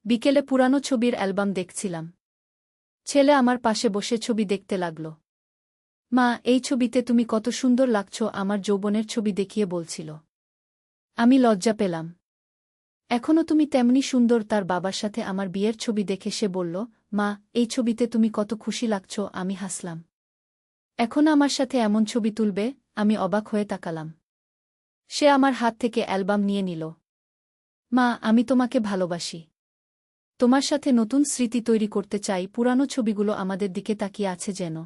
বিকেলে পুরানো ছবির অ্যালবাম দেখছিলাম। ছেলে আমার পাশে বসে ছবি দেখতে লাগল। মা, এই ছবিতে তুমি কত সুন্দর লাগছ আমার যৌবনের ছবি দেখিয়ে বলছিল। আমি লজ্জা পেলাম। এখনও তুমি তেমনি সুন্দর। তার বাবার সাথে আমার বিয়ের ছবি দেখে সে বলল, মা, এই ছবিতে তুমি কত খুশি লাগছ। আমি হাসলাম। এখন আমার সাথে এমন ছবি তুলবে? আমি অবাক হয়ে তাকালাম। সে আমার হাত থেকে অ্যালবাম নিয়ে নিল। মা, আমি তোমাকে ভালোবাসি। তোমার সাথে নতুন স্মৃতি তৈরি করতে চাই। পুরানো ছবিগুলো আমাদের দিকে তাকিয়ে আছে যেন।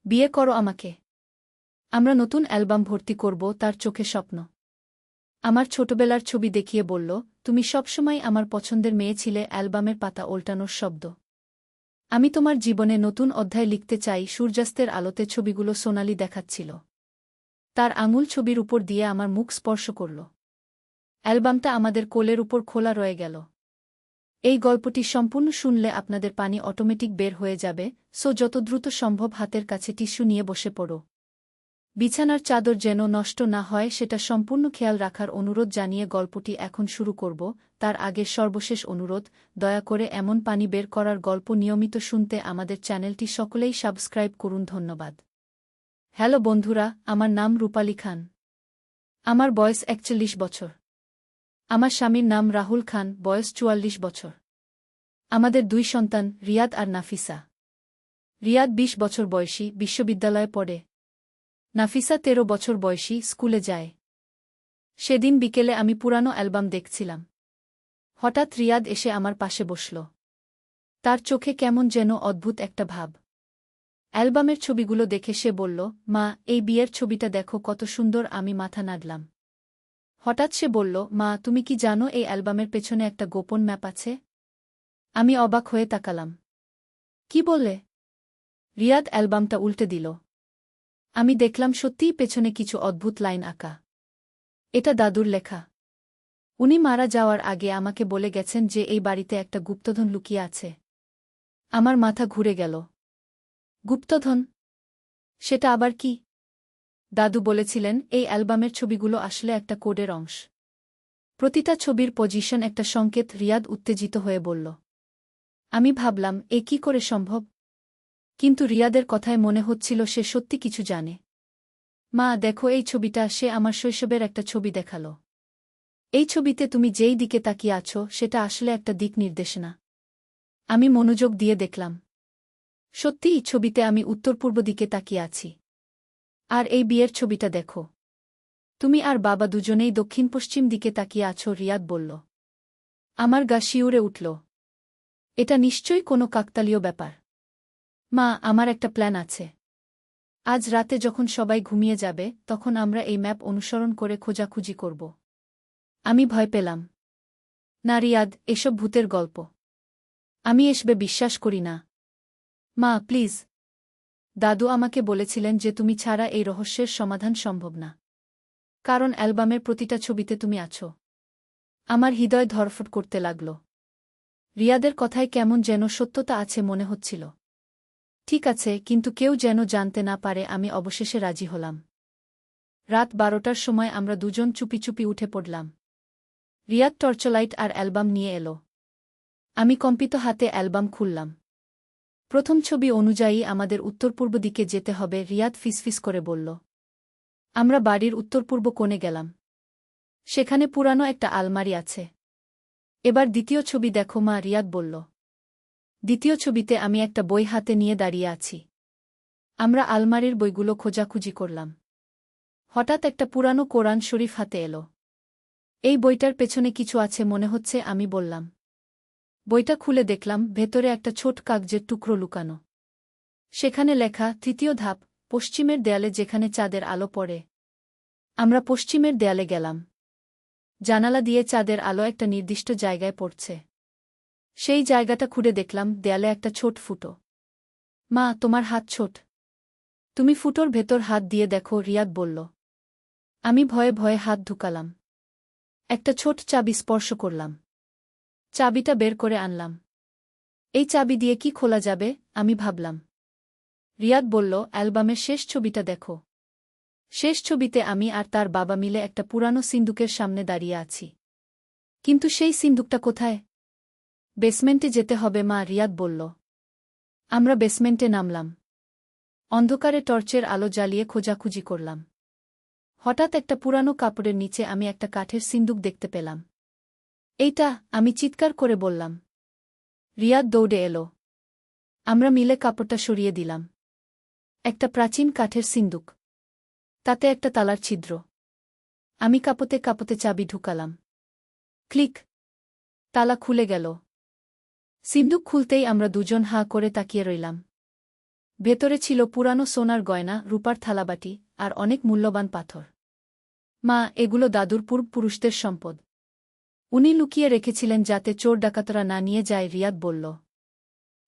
বিয়ে করো আমাকে। আমরা নতুন অ্যালবাম ভর্তি করব। তার চোখে স্বপ্ন। আমার ছোটবেলার ছবি দেখিয়ে বলল, তুমি সবসময় আমার পছন্দের মেয়ে ছিলে। অ্যালবামের পাতা ওল্টানোর শব্দ। আমি তোমার জীবনে নতুন অধ্যায় লিখতে চাই। সূর্যাস্তের আলোতে ছবিগুলো সোনালি দেখাচ্ছিল। তার আঙুল ছবির উপর দিয়ে আমার মুখ স্পর্শ করল। অ্যালবামটা আমাদের কোলের উপর খোলা রয়ে গেল। এই গল্পটি সম্পূর্ণ শুনলে আপনাদের পানি অটোমেটিক বের হয়ে যাবে, সো যত দ্রুত সম্ভব হাতের কাছে টিস্যু নিয়ে বসে পড়ো। বিছানার চাদর যেন নষ্ট না হয় সেটা সম্পূর্ণ খেয়াল রাখার অনুরোধ জানিয়ে গল্পটি এখন শুরু করব। তার আগে সর্বশেষ অনুরোধ, দয়া করে এমন পানি বের করার গল্প নিয়মিত শুনতে আমাদের চ্যানেলটি সকলেই সাবস্ক্রাইব করুন। ধন্যবাদ। হ্যালো বন্ধুরা, আমার নাম রূপালী খান। আমার বয়স ৪১ বছর। আমার স্বামীর নাম রাহুল খান, বয়স ৪৪ বছর। আমাদের ২ সন্তান, রিয়াদ আর নাফিসা। রিয়াদ ২০ বছর বয়সী, বিশ্ববিদ্যালয়ে পড়ে। নাফিসা ১৩ বছর বয়সী, স্কুলে যায়। সেদিন বিকেলে আমি পুরানো অ্যালবাম দেখছিলাম। হঠাৎ রিয়াদ এসে আমার পাশে বসল। তার চোখে কেমন যেন অদ্ভুত একটা ভাব। অ্যালবামের ছবিগুলো দেখে সে বলল, মা, এই বিয়ের ছবিটা দেখো কত সুন্দর। আমি মাথা নাড়লাম। হঠাৎ সে বলল, মা, তুমি কি জানো এই অ্যালবামের পেছনে একটা গোপন ম্যাপ আছে? আমি অবাক হয়ে তাকালাম। কি বললে? রিয়াদ অ্যালবামটা উল্টে দিল। আমি দেখলাম সত্যিই পেছনে কিছু অদ্ভুত লাইন আঁকা। এটা দাদুর লেখা। উনি মারা যাওয়ার আগে আমাকে বলে গেছেন যে এই বাড়িতে একটা গুপ্তধন লুকিয়ে আছে। আমার মাথা ঘুরে গেল। গুপ্তধন? সেটা আবার কি? দাদু বলেছিলেন এই অ্যালবামের ছবিগুলো আসলে একটা কোডের অংশ। প্রতিটা ছবির পজিশন একটা সংকেত। রিয়াদ উত্তেজিত হয়ে বলল। আমি ভাবলাম, এ কি করে সম্ভব? কিন্তু রিয়াদের কথায় মনে হচ্ছিল সে সত্যি কিছু জানে। মা, দেখো এই ছবিটা। সে আমার শৈশবের একটা ছবি দেখালো। এই ছবিতে তুমি যেই দিকে তাকিয়ে আছো সেটা আসলে একটা দিক নির্দেশনা। আমি মনোযোগ দিয়ে দেখলাম। সত্যিই ছবিতে আমি উত্তর পূর্ব দিকে তাকিয়ে আছি। আর এই বিয়ের ছবিটা দেখো। তুমি আর বাবা দুজনেই দক্ষিণ পশ্চিম দিকে তাকিয়ে আছো। রিয়াদ বলল। আমার গা শিউরে উঠল। এটা নিশ্চয়ই কোনো কাকতালীয় ব্যাপার। মা, আমার একটা প্ল্যান আছে। আজ রাতে যখন সবাই ঘুমিয়ে যাবে তখন আমরা এই ম্যাপ অনুসরণ করে খোঁজাখুঁজি করব। আমি ভয় পেলাম। না রিয়াদ, এসব ভূতের গল্প। আমি এসবে বিশ্বাস করি না। মা, প্লিজ। দাদু আমাকে বলেছিলেন যে তুমি ছাড়া এই রহস্যের সমাধান সম্ভব না। কারণ অ্যালবামের প্রতিটা ছবিতে তুমি আছো। আমার হৃদয় ধড়ফড় করতে লাগল। রিয়াদের কথায় কেমন যেন সত্যতা আছে মনে হচ্ছিল। ঠিক আছে, কিন্তু কেউ যেন জানতে না পারে। আমি অবশেষে রাজি হলাম। রাত ১২টার সময় আমরা দুজন চুপি চুপি উঠে পড়লাম। রিয়াদ টর্চলাইট আর অ্যালবাম নিয়ে এলো। আমি কম্পিত হাতে অ্যালবাম খুললাম। প্রথম ছবি অনুযায়ী আমাদের উত্তর-পূর্ব দিকে যেতে হবে। রিয়াদ ফিসফিস করে বলল। আমরা বাড়ির উত্তর-পূর্ব কোণে গেলাম। সেখানে পুরানো একটা আলমারি আছে। এবার দ্বিতীয় ছবি দেখো মা, রিয়াদ বলল। দ্বিতীয় ছবিতে আমি একটা বই হাতে নিয়ে দাঁড়িয়ে আছি। আমরা আলমারির বইগুলো খোঁজাখুঁজি করলাম। হঠাৎ একটা পুরানো কোরআন শরীফ হাতে এলো। এই বইটার পেছনে কিছু আছে মনে হচ্ছে, আমি বললাম। বইটা খুলে দেখলাম ভেতরে একটা ছোট কাগজের টুকরো লুকানো। সেখানে লেখা, তৃতীয় ধাপ, পশ্চিমের দেয়ালে যেখানে চাঁদের আলো পড়ে। আমরা পশ্চিমের দেয়ালে গেলাম। জানালা দিয়ে চাঁদের আলো একটা নির্দিষ্ট জায়গায় পড়ছে। সেই জায়গাটা খুঁড়ে দেখলাম দেয়ালে একটা ছোট ফুটো। মা, তোমার হাত ছোট। তুমি ফুটোর ভেতর হাত দিয়ে দেখো, রিয়াদ বলল। আমি ভয়ে ভয়ে হাত ঢুকালাম। একটা ছোট চাবি স্পর্শ করলাম। চাবিটা বের করে আনলাম। এই চাবি দিয়ে কি খোলা যাবে? আমি ভাবলাম। রিয়াদ বলল, অ্যালবামের শেষ ছবিটা দেখো। শেষ ছবিতে আমি আর তার বাবা মিলে একটা পুরানো সিন্দুকের সামনে দাঁড়িয়ে আছি। কিন্তু সেই সিন্দুকটা কোথায়? বেসমেন্টে যেতে হবে মা, রিয়াদ বলল। আমরা বেসমেন্টে নামলাম। অন্ধকারে টর্চের আলো জ্বালিয়ে খোঁজাখুঁজি করলাম। হঠাৎ একটা পুরানো কাপড়ের নিচে আমি একটা কাঠের সিন্দুক দেখতে পেলাম। এইটা, আমি চিৎকার করে বললাম। রিয়াদ দৌড়ে এলো। আমরা মিলে কাপড়টা সরিয়ে দিলাম। একটা প্রাচীন কাঠের সিন্দুক। তাতে একটা তালার ছিদ্র। আমি কাঁপতে কাঁপতে চাবি ঢুকালাম। ক্লিক! তালা খুলে গেল। সিন্দুক খুলতেই আমরা দুজন হাঁ করে তাকিয়ে রইলাম। ভেতরে ছিল পুরানো সোনার গয়না, রূপার থালাবাটি, আর অনেক মূল্যবান পাথর। মা, এগুলো দাদুর পূর্বপুরুষদের সম্পদ। উনি লুকিয়ে রেখেছিলেন যাতে চোর ডাকাতরা না নিয়ে যায়, রিয়াদ বলল।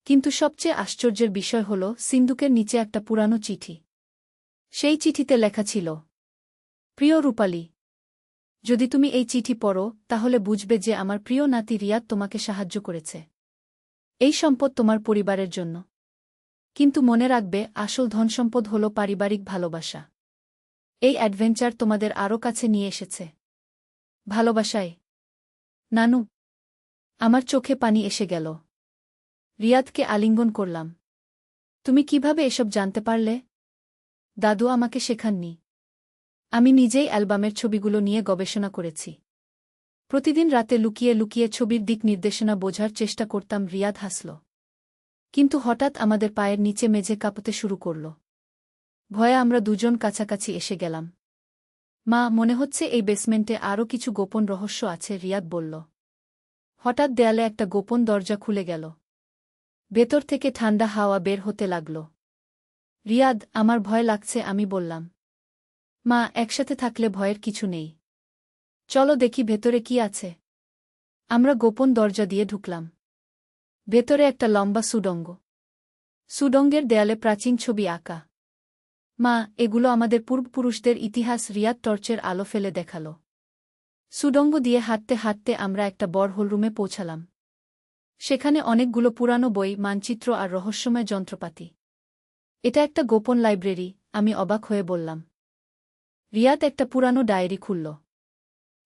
কিন্তু সবচেয়ে আশ্চর্যের বিষয় হল সিন্দুকের নিচে একটা পুরানো চিঠি। সেই চিঠিতে লেখা ছিল, প্রিয় রূপালী, যদি তুমি এই চিঠি পড়ো তাহলে বুঝবে যে আমার প্রিয় নাতি রিয়াদ তোমাকে সাহায্য করেছে। এই সম্পদ তোমার পরিবারের জন্য। কিন্তু মনে রাখবে, আসল ধনসম্পদ হল পারিবারিক ভালোবাসা। এই অ্যাডভেঞ্চার তোমাদের আরও কাছে নিয়ে এসেছে। ভালোবাসায়। নানু। আমার চোখে পানি এসে গেল। রিয়াদকে আলিঙ্গন করলাম। তুমি কিভাবে এসব জানতে পারলে? দাদু আমাকে শেখাননি। আমি নিজেই অ্যালবামের ছবিগুলো নিয়ে গবেষণা করেছি। প্রতিদিন রাতে লুকিয়ে লুকিয়ে ছবির দিক নির্দেশনা বোঝার চেষ্টা করতাম। রিয়াদ হাসল। কিন্তু হঠাৎ আমাদের পায়ের নিচে মেঝে কাঁপতে শুরু করল। ভয়ে আমরা দুজন কাছাকাছি এসে গেলাম। মা, মনে হচ্ছে এই বেসমেন্টে আরও কিছু গোপন রহস্য আছে, রিয়াদ বলল। হঠাৎ দেয়ালে একটা গোপন দরজা খুলে গেল। ভেতর থেকে ঠান্ডা হাওয়া বের হতে লাগল। রিয়াদ, আমার ভয় লাগছে, আমি বললাম। মা, একসাথে থাকলে ভয়ের কিছু নেই। চলো দেখি ভেতরে কি আছে। আমরা গোপন দরজা দিয়ে ঢুকলাম। ভেতরে একটা লম্বা সুড়ঙ্গ। সুড়ঙ্গের দেয়ালে প্রাচীন ছবি আঁকা। মা, এগুলো আমাদের পূর্বপুরুষদের ইতিহাস, রিয়াদ টর্চের আলো ফেলে দেখাল। সুড়ঙ্গ দিয়ে হাঁটতে হাঁটতে আমরা একটা বড় হলরুমে পৌঁছালাম। সেখানে অনেকগুলো পুরানো বই, মানচিত্র আর রহস্যময় যন্ত্রপাতি। এটা একটা গোপন লাইব্রেরি, আমি অবাক হয়ে বললাম। রিয়াদ একটা পুরানো ডায়েরি খুলল।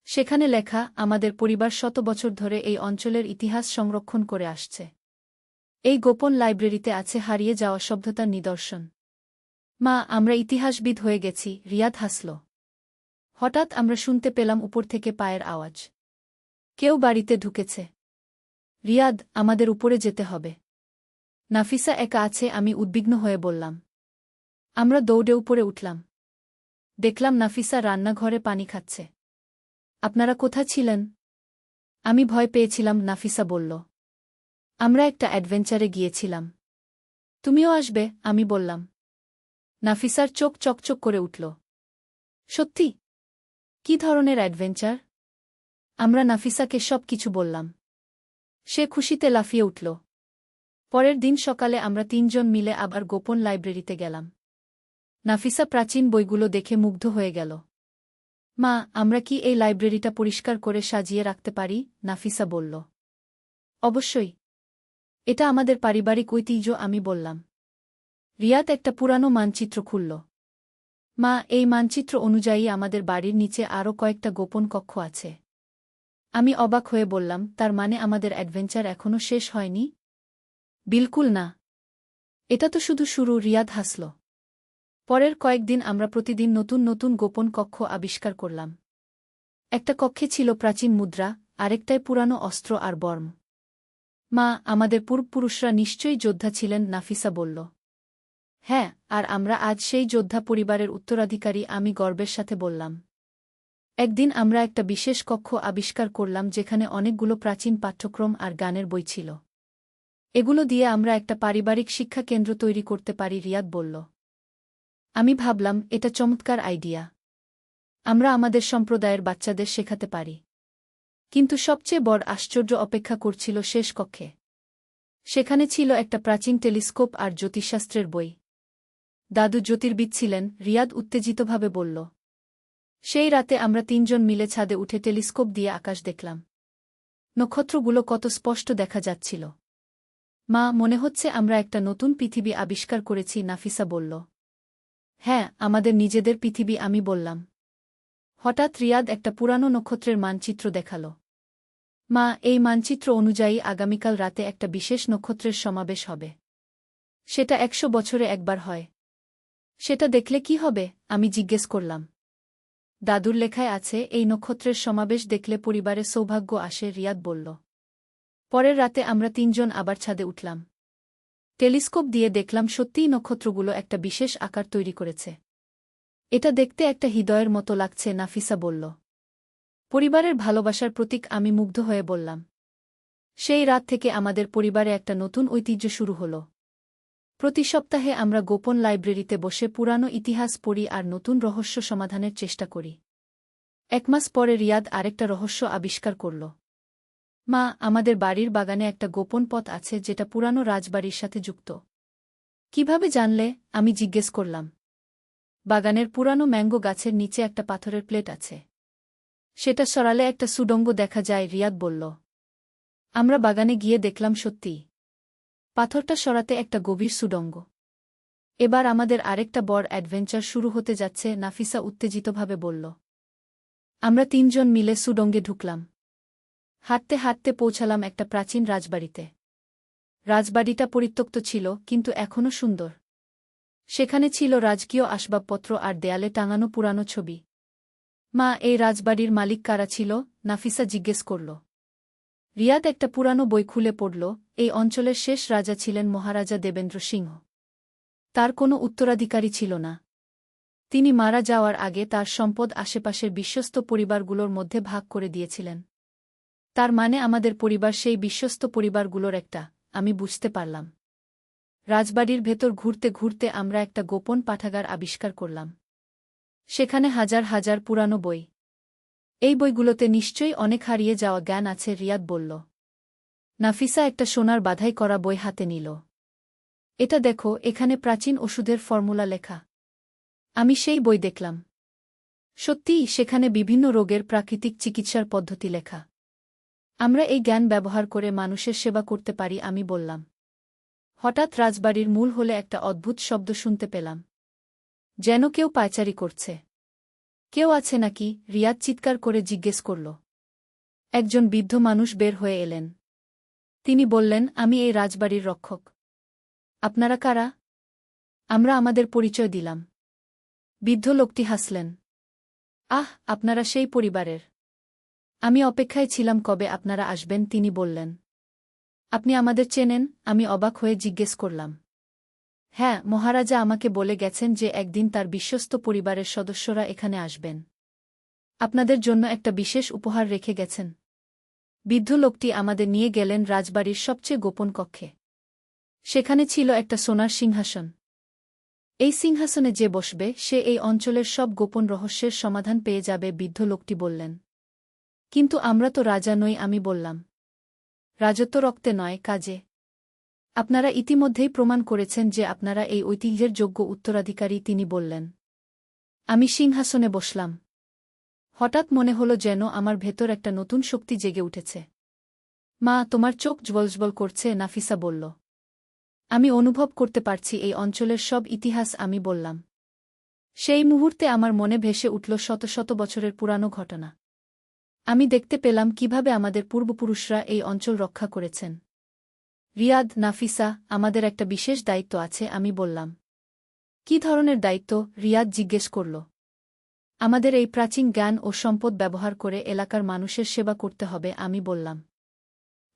সেখানে লেখা, আমাদের পরিবার শত বছর ধরে এই অঞ্চলের ইতিহাস সংরক্ষণ করে আসছে। এই গোপন লাইব্রেরিতে আছে হারিয়ে যাওয়া সভ্যতার নিদর্শন। মা, আমরা ইতিহাসবিদ হয়ে গেছি, রিয়াদ হাসল। হঠাৎ আমরা শুনতে পেলাম উপর থেকে পায়ের আওয়াজ। কেউ বাড়িতে ঢুকেছে। রিয়াদ, আমাদের উপরে যেতে হবে। নাফিসা একা আছে, আমি উদ্বিগ্ন হয়ে বললাম। আমরা দৌড়ে উপরে উঠলাম। দেখলাম নাফিসা রান্নাঘরে পানি খাচ্ছে। আপনারা কোথা ছিলেন? আমি ভয় পেয়েছিলাম, নাফিসা বলল। আমরা একটা অ্যাডভেঞ্চারে গিয়েছিলাম। তুমিও আসবে, আমি বললাম। নাফিসার চোখ চকচক করে উঠল। সত্যি? কি ধরনের অ্যাডভেঞ্চার? আমরা নাফিসাকে সব কিছু বললাম। সে খুশিতে লাফিয়ে উঠল। পরের দিন সকালে আমরা তিনজন মিলে আবার গোপন লাইব্রেরিতে গেলাম। নাফিসা প্রাচীন বইগুলো দেখে মুগ্ধ হয়ে গেল। মা, আমরা কি এই লাইব্রেরিটা পরিষ্কার করে সাজিয়ে রাখতে পারি? নাফিসা বলল। অবশ্যই। এটা আমাদের পারিবারিক ঐতিহ্য, আমি বললাম। রিয়াদ একটা পুরানো মানচিত্র খুলল। মা, এই মানচিত্র অনুযায়ী আমাদের বাড়ির নিচে আরও কয়েকটা গোপন কক্ষ আছে। আমি অবাক হয়ে বললাম, তার মানে আমাদের অ্যাডভেঞ্চার এখনও শেষ হয়নি? বিলকুল না। এটা তো শুধু শুরু, রিয়াদ হাসল। পরের কয়েকদিন আমরা প্রতিদিন নতুন নতুন গোপন কক্ষ আবিষ্কার করলাম। একটা কক্ষে ছিল প্রাচীন মুদ্রা, আরেকটায় পুরানো অস্ত্র আর বর্ম। মা, আমাদের পূর্বপুরুষরা নিশ্চয়ই যোদ্ধা ছিলেন, নাফিসা বলল। হ্যাঁ, আর আমরা আজ সেই যোদ্ধা পরিবারের উত্তরাধিকারী, আমি গর্বের সাথে বললাম। একদিন আমরা একটা বিশেষ কক্ষ আবিষ্কার করলাম যেখানে অনেকগুলো প্রাচীন পাঠ্যক্রম আর গানের বই ছিল। এগুলো দিয়ে আমরা একটা পারিবারিক শিক্ষা কেন্দ্র তৈরি করতে পারি, রিয়াদ বলল। আমি ভাবলাম, এটা চমৎকার আইডিয়া। আমরা আমাদের সম্প্রদায়ের বাচ্চাদের শেখাতে পারি। কিন্তু সবচেয়ে বড় আশ্চর্য অপেক্ষা করছিল শেষ কক্ষে। সেখানে ছিল একটা প্রাচীন টেলিস্কোপ আর জ্যোতিষশাস্ত্রের বই। দাদু জ্যোতির্বিদ ছিলেন, রিয়াদ উত্তেজিতভাবে বলল। সেই রাতে আমরা তিনজন মিলে ছাদে উঠে টেলিস্কোপ দিয়ে আকাশ দেখলাম। নক্ষত্রগুলো কত স্পষ্ট দেখা যাচ্ছিল। মা, মনে হচ্ছে আমরা একটা নতুন পৃথিবী আবিষ্কার করেছি, নাফিসা বলল। হ্যাঁ, আমাদের নিজেদের পৃথিবী, আমি বললাম। হঠাৎ রিয়াদ একটা পুরানো নক্ষত্রের মানচিত্র দেখাল। মা, এই মানচিত্র অনুযায়ী আগামীকাল রাতে একটা বিশেষ নক্ষত্রের সমাবেশ হবে। সেটা ১০০ বছরে একবার হয়। সেটা দেখলে কি হবে? আমি জিজ্ঞেস করলাম। দাদুর লেখায় আছে এই নক্ষত্রের সমাবেশ দেখলে পরিবারে সৌভাগ্য আসে, রিয়াদ বলল। পরের রাতে আমরা ৩ জন আবার ছাদে উঠলাম। টেলিস্কোপ দিয়ে দেখলাম সত্যিই নক্ষত্রগুলো একটা বিশেষ আকার তৈরি করেছে। এটা দেখতে একটা হৃদয়ের মতো লাগছে, নাফিসা বলল। পরিবারের ভালোবাসার প্রতীক, আমি মুগ্ধ হয়ে বললাম। সেই রাত থেকে আমাদের পরিবারে একটা নতুন ঐতিহ্য শুরু হল। প্রতি সপ্তাহে আমরা গোপন লাইব্রেরিতে বসে পুরানো ইতিহাস পড়ি আর নতুন রহস্য সমাধানের চেষ্টা করি। ১ মাস পরে রিয়াদ আরেকটা রহস্য আবিষ্কার করল। মা, আমাদের বাড়ির বাগানে একটা গোপন পথ আছে যেটা পুরানো রাজবাড়ির সাথে যুক্ত। কিভাবে জানলে? আমি জিজ্ঞেস করলাম। বাগানের পুরানো ম্যাঙ্গো গাছের নিচে একটা পাথরের প্লেট আছে। সেটা সরালে একটা সুড়ঙ্গ দেখা যায়, রিয়াদ বলল। আমরা বাগানে গিয়ে দেখলাম সত্যিই। পাথরটা সরাতে একটা গভীর সুড়ঙ্গ। এবার আমাদের আরেকটা বড় অ্যাডভেঞ্চার শুরু হতে যাচ্ছে, নাফিসা উত্তেজিতভাবে বলল। আমরা ৩ জন মিলে সুড়ঙ্গে ঢুকলাম। হাঁটতে হাঁটতে পৌঁছালাম একটা প্রাচীন রাজবাড়িতে। রাজবাড়িটা পরিত্যক্ত ছিল, কিন্তু এখনও সুন্দর। সেখানে ছিল রাজকীয় আসবাবপত্র আর দেয়ালে টাঙানো পুরানো ছবি। মা, এই রাজবাড়ির মালিক কারা ছিল? নাফিসা জিজ্ঞেস করল। রিয়াদ একটা পুরানো বই খুলে পড়ল। এই অঞ্চলের শেষ রাজা ছিলেন মহারাজা দেবেন্দ্র সিংহ। তার কোনো উত্তরাধিকারী ছিল না। তিনি মারা যাওয়ার আগে তার সম্পদ আশেপাশের বিশ্বস্ত পরিবারগুলোর মধ্যে ভাগ করে দিয়েছিলেন। তার মানে আমাদের পরিবার সেই বিশ্বস্ত পরিবারগুলোর একটা, আমি বুঝতে পারলাম। রাজবাড়ির ভেতর ঘুরতে ঘুরতে আমরা একটা গোপন পাঠাগার আবিষ্কার করলাম। সেখানে হাজার হাজার পুরানো বই। এই বইগুলোতে নিশ্চয়ই অনেক হারিয়ে যাওয়া জ্ঞান আছে, রিয়াদ বলল। নাফিসা একটা সোনার বাধাই করা বই হাতে নিল। এটা দেখো, এখানে প্রাচীন ওষুধের ফর্মুলা লেখা। আমি সেই বই দেখলাম। সত্যিই সেখানে বিভিন্ন রোগের প্রাকৃতিক চিকিৎসার পদ্ধতি লেখা। আমরা এই জ্ঞান ব্যবহার করে মানুষের সেবা করতে পারি, আমি বললাম। হঠাৎ রাজবাড়ির মূল হলে একটা অদ্ভুত শব্দ শুনতে পেলাম। যেন কেউ পায়চারি করছে। কেউ আছে নাকি? রিয়াদ চিৎকার করে জিজ্ঞেস করল। একজন বৃদ্ধ মানুষ বের হয়ে এলেন। তিনি বললেন, আমি এই রাজবাড়ির রক্ষক। আপনারা কারা? আমরা আমাদের পরিচয় দিলাম। বৃদ্ধ লোকটি হাসলেন। আহ, আপনারা সেই পরিবারের। আমি অপেক্ষায় ছিলাম কবে আপনারা আসবেন, তিনি বললেন। আপনি আমাদের চেনেন? আমি অবাক হয়ে জিজ্ঞেস করলাম। হ্যাঁ, মহারাজা আমাকে বলে গেছেন যে একদিন তার বিশ্বস্ত পরিবারের সদস্যরা এখানে আসবেন। আপনাদের জন্য একটা বিশেষ উপহার রেখে গেছেন। বৃদ্ধ লোকটি আমাদের নিয়ে গেলেন রাজবাড়ির সবচেয়ে গোপন কক্ষে। সেখানে ছিল একটা সোনার সিংহাসন। এই সিংহাসনে যে বসবে সে এই অঞ্চলের সব গোপন রহস্যের সমাধান পেয়ে যাবে, বৃদ্ধ লোকটি বললেন। কিন্তু আমরা তো রাজা নই, আমি বললাম। রাজত্ব রক্তে নয়, কাজে। আপনারা ইতিমধ্যেই প্রমাণ করেছেন যে আপনারা এই ঐতিহ্যের যোগ্য উত্তরাধিকারী, তিনি বললেন। আমি সিংহাসনে বসলাম। হঠাৎ মনে হলো যেন আমার ভেতর একটা নতুন শক্তি জেগে উঠেছে। মা, তোমার চোখ জ্বলজ্বল করছে, নাফিসা বলল। আমি অনুভব করতে পারছি এই অঞ্চলের সব ইতিহাস, আমি বললাম। সেই মুহূর্তে আমার মনে ভেসে উঠল শত শত বছরের পুরানো ঘটনা। আমি দেখতে পেলাম কিভাবে আমাদের পূর্বপুরুষরা এই অঞ্চল রক্ষা করেছেন। রিয়াদ, নাফিসা, আমাদের একটা বিশেষ দায়িত্ব আছে, আমি বললাম। কি ধরনের দায়িত্ব? রিয়াদ জিজ্ঞেস করল। আমাদের এই প্রাচীন জ্ঞান ও সম্পদ ব্যবহার করে এলাকার মানুষের সেবা করতে হবে, আমি বললাম।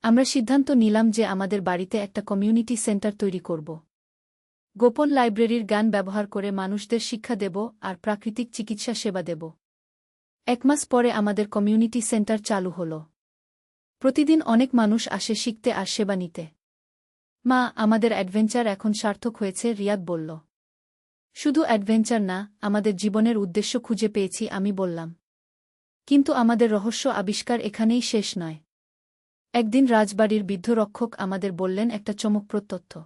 আমরা সিদ্ধান্ত নিলাম যে আমাদের বাড়িতে একটা কমিউনিটি সেন্টার তৈরি করব। গোপন লাইব্রেরির জ্ঞান ব্যবহার করে মানুষদের শিক্ষা দেব আর প্রাকৃতিক চিকিৎসা সেবা দেব। ১ মাস পরে আমাদের কমিউনিটি সেন্টার চালু হল। প্রতিদিন অনেক মানুষ আসে শিখতে আর সেবা নিতে। মা, আমাদের অ্যাডভেঞ্চার এখন সার্থক হয়েছে, রিয়াদ বলল। শুধু অ্যাডভেঞ্চার না, আমাদের জীবনের উদ্দেশ্য খুঁজে পেয়েছি, আমি বললাম। কিন্তু আমাদের রহস্য আবিষ্কার এখানেই শেষ নয়। একদিন রাজবাড়ির বৃদ্ধ রক্ষক আমাদের বললেন একটা চমকপ্রদ তথ্য।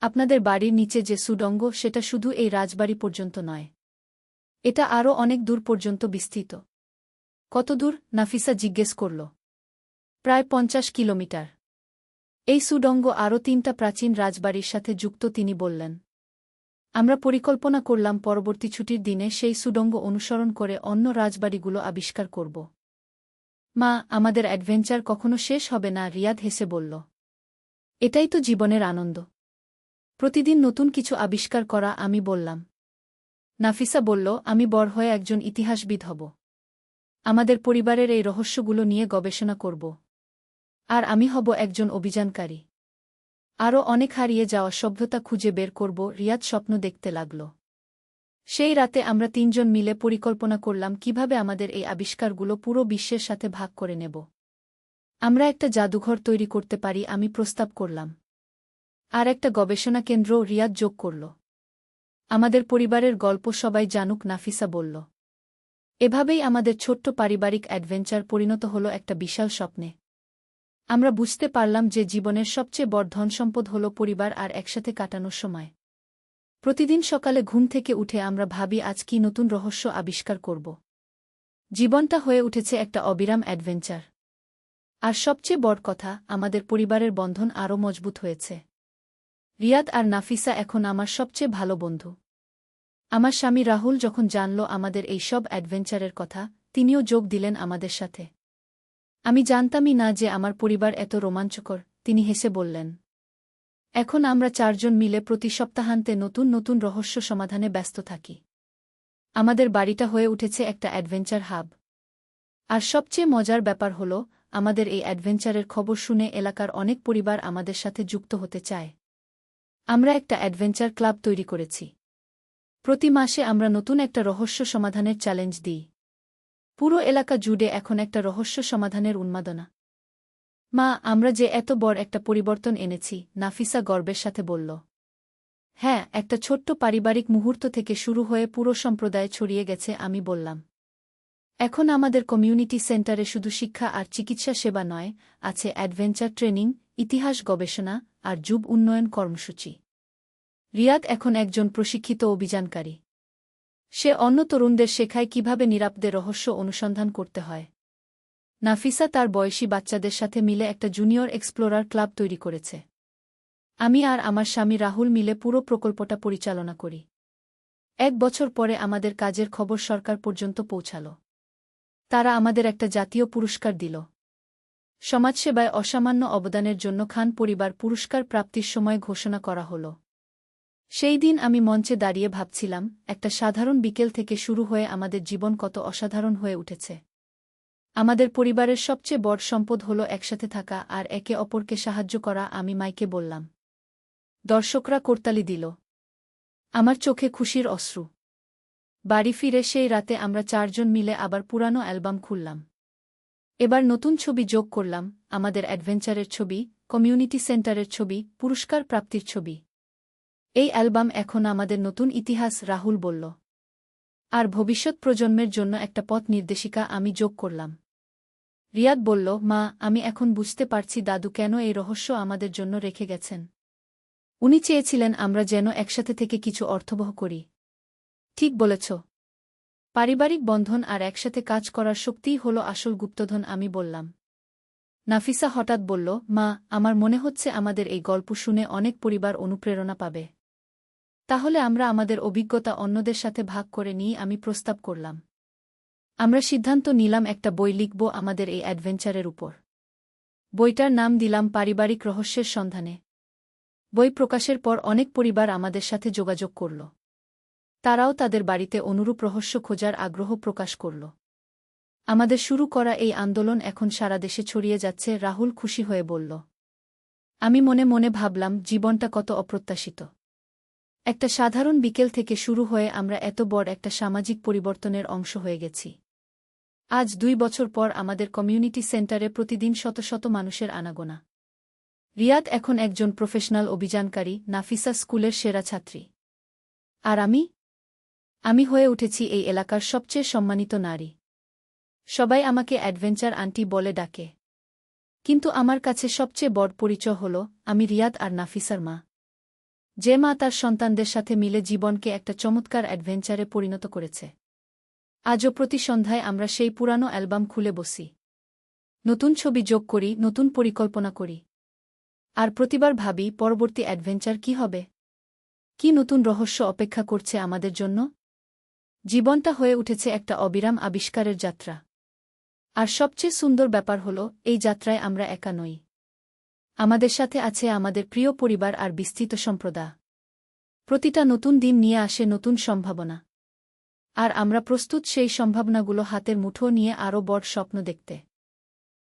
আপনাদের বাড়ির নিচে যে সুড়ঙ্গ সেটা শুধু এই রাজবাড়ি পর্যন্ত নয়। এটা আরও অনেক দূর পর্যন্ত বিস্তৃত। কত দূর? নাফিসা জিজ্ঞেস করল। প্রায় ৫০ কিলোমিটার। এই সুড়ঙ্গ আরও ৩টা প্রাচীন রাজবাড়ির সাথে যুক্ত, তিনি বললেন। আমরা পরিকল্পনা করলাম পরবর্তী ছুটির দিনে সেই সুড়ঙ্গ অনুসরণ করে অন্য রাজবাড়িগুলো আবিষ্কার করব। মা, আমাদের অ্যাডভেঞ্চার কখনো শেষ হবে না, রিয়াদ হেসে বলল। এটাই তো জীবনের আনন্দ, প্রতিদিন নতুন কিছু আবিষ্কার করা। আমি বললাম। নাফিসা বলল, আমি বড় হয়ে একজন ইতিহাসবিদ হব। আমাদের পরিবারের এই রহস্যগুলো নিয়ে গবেষণা করব। আর আমি হব একজন অভিযানকারী। আরও অনেক হারিয়ে যাওয়া সভ্যতা খুঁজে বের করব। রিয়াদ স্বপ্ন দেখতে লাগল। সেই রাতে আমরা তিনজন মিলে পরিকল্পনা করলাম কিভাবে আমাদের এই আবিষ্কারগুলো পুরো বিশ্বের সাথে ভাগ করে নেব। আমরা একটা জাদুঘর তৈরি করতে পারি, আমি প্রস্তাব করলাম। আর একটা গবেষণা কেন্দ্র, রিয়াদ যোগ করল। আমাদের পরিবারের গল্প সবাই জানুক, নাফিসা বলল। এভাবেই আমাদের ছোট্ট পারিবারিক অ্যাডভেঞ্চার পরিণত হল একটা বিশাল স্বপ্নে। আমরা বুঝতে পারলাম যে জীবনের সবচেয়ে বড় ধনসম্পদ হল পরিবার আর একসাথে কাটানোর সময়। প্রতিদিন সকালে ঘুম থেকে উঠে আমরা ভাবি আজ কি নতুন রহস্য আবিষ্কার করব। জীবনটা হয়ে উঠেছে একটা অবিরাম অ্যাডভেঞ্চার। আর সবচেয়ে বড় কথা, আমাদের পরিবারের বন্ধন আরও মজবুত হয়েছে। রিয়াদ আর নাফিসা এখন আমার সবচেয়ে ভালো বন্ধু। আমার স্বামী রাহুল যখন জানল আমাদের এই সব অ্যাডভেঞ্চারের কথা, তিনিও যোগ দিলেন আমাদের সাথে। আমি জানতামই না যে আমার পরিবার এত রোমাঞ্চকর, তিনি হেসে বললেন। এখন আমরা চারজন মিলে প্রতি সপ্তাহান্তে নতুন নতুন রহস্য সমাধানে ব্যস্ত থাকি। আমাদের বাড়িটা হয়ে উঠেছে একটা অ্যাডভেঞ্চার হাব। আর সবচেয়ে মজার ব্যাপার হল, আমাদের এই অ্যাডভেঞ্চারের খবর শুনে এলাকার অনেক পরিবার আমাদের সাথে যুক্ত হতে চায়। আমরা একটা অ্যাডভেঞ্চার ক্লাব তৈরি করেছি। প্রতি মাসে আমরা নতুন একটা রহস্য সমাধানের চ্যালেঞ্জ দিই। পুরো এলাকা জুড়ে এখন একটা রহস্য সমাধানের উন্মাদনা। মা, আমরা যে এত বড় একটা পরিবর্তন এনেছি, নাফিসা গর্বের সাথে বলল। হ্যাঁ, একটা ছোট্ট পারিবারিক মুহূর্ত থেকে শুরু হয়ে পুরো সম্প্রদায়ে ছড়িয়ে গেছে, আমি বললাম। এখন আমাদের কমিউনিটি সেন্টারে শুধু শিক্ষা আর চিকিৎসা সেবা নয়, আছে অ্যাডভেঞ্চার ট্রেনিং, ইতিহাস গবেষণা আর যুব উন্নয়ন কর্মসূচি। রিয়াদ এখন একজন প্রশিক্ষিত অভিযানকারী। সে অন্য তরুণদের শেখায় কিভাবে নিরাপদে রহস্য অনুসন্ধান করতে হয়। নাফিসা তার বয়সী বাচ্চাদের সাথে মিলে একটা জুনিয়র এক্সপ্লোরার ক্লাব তৈরি করেছে। আমি আর আমার স্বামী রাহুল মিলে পুরো প্রকল্পটা পরিচালনা করি। 1 বছর পরে আমাদের কাজের খবর সরকার পর্যন্ত পৌঁছাল। তারা আমাদের একটা জাতীয় পুরস্কার দিল। সমাজসেবায় অসামান্য অবদানের জন্য খান পরিবার পুরস্কার প্রাপ্তির সময় ঘোষণা করা হল। সেই দিন আমি মঞ্চে দাঁড়িয়ে ভাবছিলাম, একটা সাধারণ বিকেল থেকে শুরু হয়ে আমাদের জীবন কত অসাধারণ হয়ে উঠেছে। আমাদের পরিবারের সবচেয়ে বড় সম্পদ হল একসাথে থাকা আর একে অপরকে সাহায্য করা, আমি মাইকে বললাম। দর্শকরা করতালি দিল। আমার চোখে খুশির অশ্রু। বাড়ি ফিরে সেই রাতে আমরা চারজন মিলে আবার পুরানো অ্যালবাম খুললাম। এবার নতুন ছবি যোগ করলাম, আমাদের অ্যাডভেঞ্চারের ছবি, কমিউনিটি সেন্টারের ছবি, পুরস্কার প্রাপ্তির ছবি। এই অ্যালবাম এখন আমাদের নতুন ইতিহাস, রাহুল বলল। আর ভবিষ্যৎ প্রজন্মের জন্য একটা পথ নির্দেশিকা, আমি যোগ করলাম। রিয়াদ বলল, মা, আমি এখন বুঝতে পারছি দাদু কেন এই রহস্য আমাদের জন্য রেখে গেছেন। উনি চেয়েছিলেন আমরা যেন একসাথে থেকে কিছু অর্থবহ করি। ঠিক বলেছ। পারিবারিক বন্ধন আর একসাথে কাজ করার শক্তিই হল আসল গুপ্তধন, আমি বললাম। নাফিসা হঠাৎ বলল, মা, আমার মনে হচ্ছে আমাদের এই গল্প শুনে অনেক পরিবার অনুপ্রেরণা পাবে। তাহলে আমরা আমাদের অভিজ্ঞতা অন্যদের সাথে ভাগ করে নিই, আমি প্রস্তাব করলাম। আমরা সিদ্ধান্ত নিলাম একটা বই লিখব আমাদের এই অ্যাডভেঞ্চারের উপর। বইটার নাম দিলাম পারিবারিক রহস্যের সন্ধানে। বই প্রকাশের পর অনেক পরিবার আমাদের সাথে যোগাযোগ করল। তারাও তাদের বাড়িতে অনুরূপ রহস্য খোঁজার আগ্রহ প্রকাশ করল। আমাদের শুরু করা এই আন্দোলন এখন সারা দেশে ছড়িয়ে যাচ্ছে, রাহুল খুশি হয়ে বলল। আমি মনে মনে ভাবলাম, জীবনটা কত অপ্রত্যাশিত। একটা সাধারণ বিকেল থেকে শুরু হয়ে আমরা এত বড় একটা সামাজিক পরিবর্তনের অংশ হয়ে গেছি। আজ 2 বছর পর আমাদের কমিউনিটি সেন্টারে প্রতিদিন শত শত মানুষের আনাগোনা। রিয়াদ এখন একজন প্রফেশনাল অভিযানকারী, নাফিসা স্কুলের সেরা ছাত্রী। আর আমি হয়ে উঠেছি এই এলাকার সবচেয়ে সম্মানিত নারী। সবাই আমাকে অ্যাডভেঞ্চার আন্টি বলে ডাকে। কিন্তু আমার কাছে সবচেয়ে বড় পরিচয় হল, আমি রিয়াদ আর নাফিসার মা। যে মা তার সন্তানদের সাথে মিলে জীবনকে একটা চমৎকার অ্যাডভেঞ্চারে পরিণত করেছে। আজও প্রতি সন্ধ্যায় আমরা সেই পুরানো অ্যালবাম খুলে বসি। নতুন ছবি যোগ করি, নতুন পরিকল্পনা করি। আর প্রতিবার ভাবি, পরবর্তী অ্যাডভেঞ্চার কি হবে? কি নতুন রহস্য অপেক্ষা করছে আমাদের জন্য? জীবনটা হয়ে উঠেছে একটা অবিরাম আবিষ্কারের যাত্রা। আর সবচেয়ে সুন্দর ব্যাপার হল এই যাত্রায় আমরা একা নই। আমাদের সাথে আছে আমাদের প্রিয় পরিবার আর বিস্তৃত সম্প্রদায়। প্রতিটা নতুন দিন নিয়ে আসে নতুন সম্ভাবনা। আর আমরা প্রস্তুত সেই সম্ভাবনাগুলো হাতের মুঠো নিয়ে আরও বড় স্বপ্ন দেখতে।